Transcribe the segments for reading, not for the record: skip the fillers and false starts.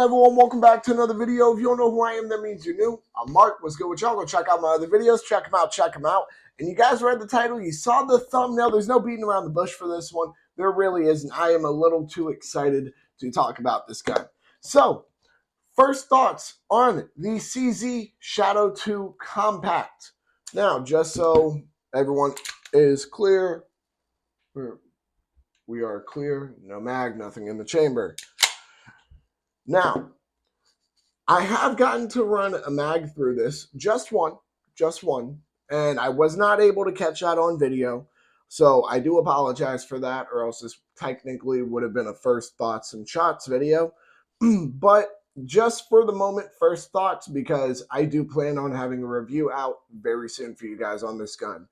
everyone? Welcome back to another video. If you don't know who I am, that means you're new. I'm Mark. What's good with y'all? Go check out my other videos. Check them out. Check them out. And you guys read the title. You saw the thumbnail. There's no beating around the bush for this one. There really isn't. I am a little too excited to talk about this gun. So, first thoughts on the CZ Shadow 2 Compact. Now, just so everyone is clear, we are clear. No mag, nothing in the chamber. Now, I have gotten to run a mag through this, just one, and I was not able to catch that on video, so I do apologize for that, or else this technically would have been a first thoughts and shots video, but just for the moment, first thoughts, because I do plan on having a review out very soon for you guys on this gun.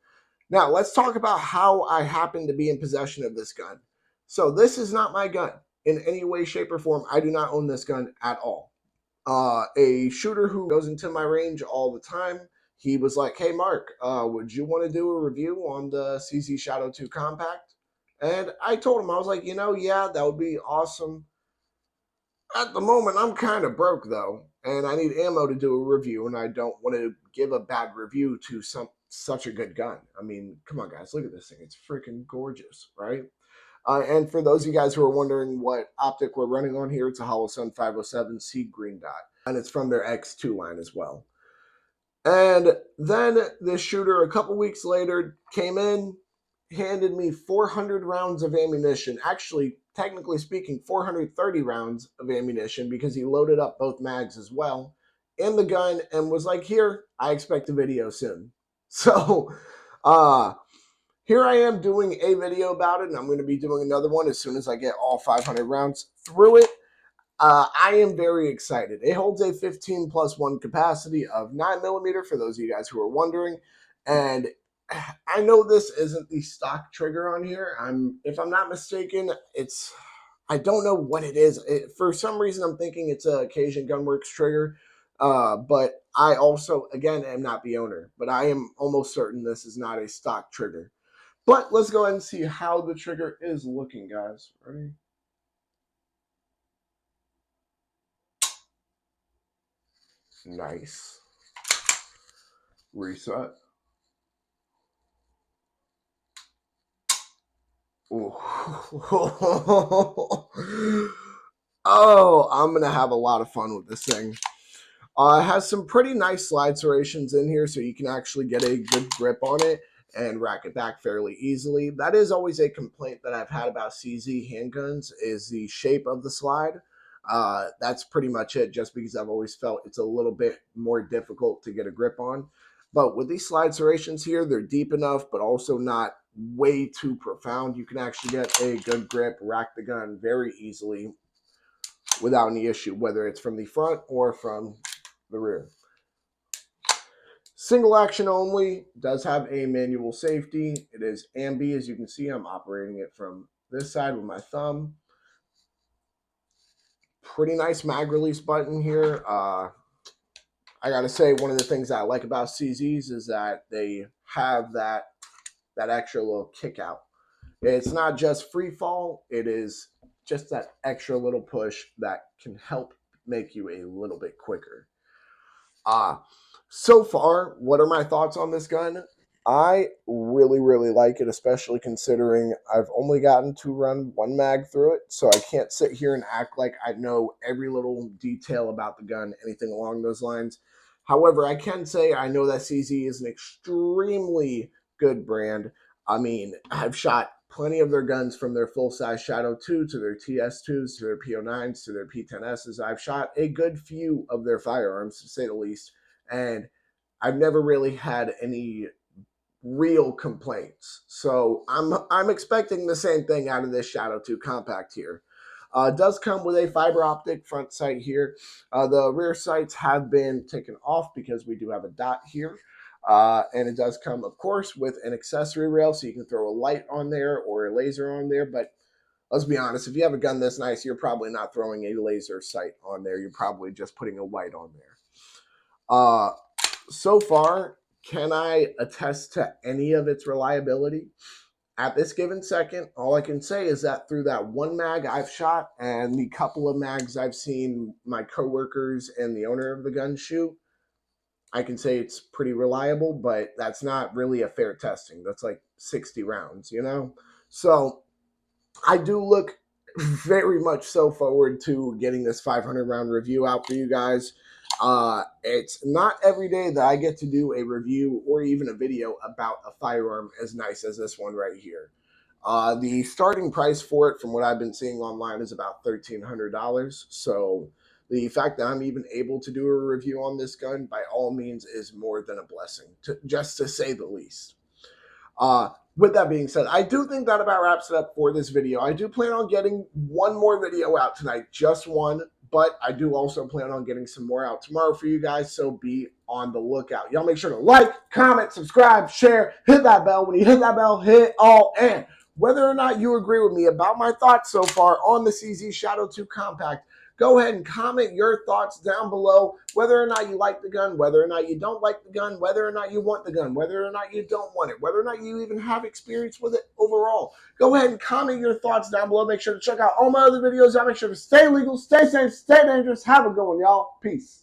Now, let's talk about how I happen to be in possession of this gun. So this is not my gun in any way, shape, or form. I do not own this gun at all. A shooter who goes into my range all the time, he was like, hey, Mark, would you want to do a review on the CZ Shadow 2 Compact? And I told him, I was like, yeah, that would be awesome. At the moment, I'm kind of broke, though, and I need ammo to do a review, and I don't want to give a bad review to such a good gun. I mean, come on, guys, look at this thing. It's freaking gorgeous, right? And for those of you guys who are wondering what optic we're running on here, it's a Holosun 507 Sea Green Dot, and it's from their X2 line as well. And then this shooter, a couple weeks later, came in, handed me 400 rounds of ammunition. Actually, technically speaking, 430 rounds of ammunition, because he loaded up both mags as well in the gun, and was like, here, I expect a video soon. So, here I am doing a video about it, and I'm going to be doing another one as soon as I get all 500 rounds through it. I am very excited. It holds a 15+1 capacity of 9mm, for those of you guys who are wondering. And I know this isn't the stock trigger on here. If I'm not mistaken, I don't know what it is. For some reason, I'm thinking it's a Occasion Gunworks trigger. But I also, again, am not the owner. But I am almost certain this is not a stock trigger. But let's go ahead and see how the trigger is looking, guys. Ready? Nice. Reset. Ooh. Oh, I'm going to have a lot of fun with this thing. It has some pretty nice slide serrations in here, so you can actually get a good grip on it and rack it back fairly easily. That is always a complaint that I've had about CZ handguns, is the shape of the slide. That's pretty much it, just because I've always felt it's a little bit more difficult to get a grip on. But with these slide serrations here, they're deep enough, but also not way too profound. You can actually get a good grip, rack the gun very easily without any issue, whether it's from the front or from the rear. Single action only, does have a manual safety. It is ambi, as you can see. I'm operating it from this side with my thumb. Pretty nice mag release button here. I gotta say, one of the things that I like about CZs is that they have that extra little kick out. It's not just free fall, it is just that extra little push that can help make you a little bit quicker. So far, what are my thoughts on this gun? I really, really like it, especially considering I've only gotten to run one mag through it, so I can't sit here and act like I know every little detail about the gun, anything along those lines. However, I can say I know that CZ is an extremely good brand. I mean, I've shot plenty of their guns, from their full-size Shadow 2 to their TS2s to their PO9s to their P10Ss. I've shot a good few of their firearms, to say the least, and I've never really had any real complaints. So I'm expecting the same thing out of this Shadow 2 Compact here. It does come with a fiber optic front sight here. The rear sights have been taken off because we do have a dot here. And it does come, of course, with an accessory rail, so you can throw a light on there or a laser on there. But let's be honest, if you have a gun this nice, you're probably not throwing a laser sight on there. You're probably just putting a light on there. So far, can I attest to any of its reliability? at this given second, all I can say is that through that one mag I've shot and the couple of mags I've seen my coworkers and the owner of the gun shoot, I can say it's pretty reliable, but that's not really a fair testing. That's like 60 rounds, you know? So I do look very much so forward to getting this 500 round review out for you guys. It's not every day that I get to do a review or even a video about a firearm as nice as this one right here. The starting price for it, from what I've been seeing online, is about $1,300. So the fact that I'm even able to do a review on this gun, by all means, is more than a blessing, just to say the least. With that being said, I do think that about wraps it up for this video. I do plan on getting one more video out tonight, just one, but I do also plan on getting some more out tomorrow for you guys, so be on the lookout. Y'all make sure to like, comment, subscribe, share, hit that bell. When you hit that bell, hit all, and whether or not you agree with me about my thoughts so far on the CZ Shadow 2 Compact, go ahead and comment your thoughts down below, whether or not you like the gun, whether or not you don't like the gun, whether or not you want the gun, whether or not you don't want it, whether or not you even have experience with it overall. Go ahead and comment your thoughts down below. Make sure to check out all my other videos. Y'all make sure to stay legal, stay safe, stay dangerous. Have a good one, y'all. Peace.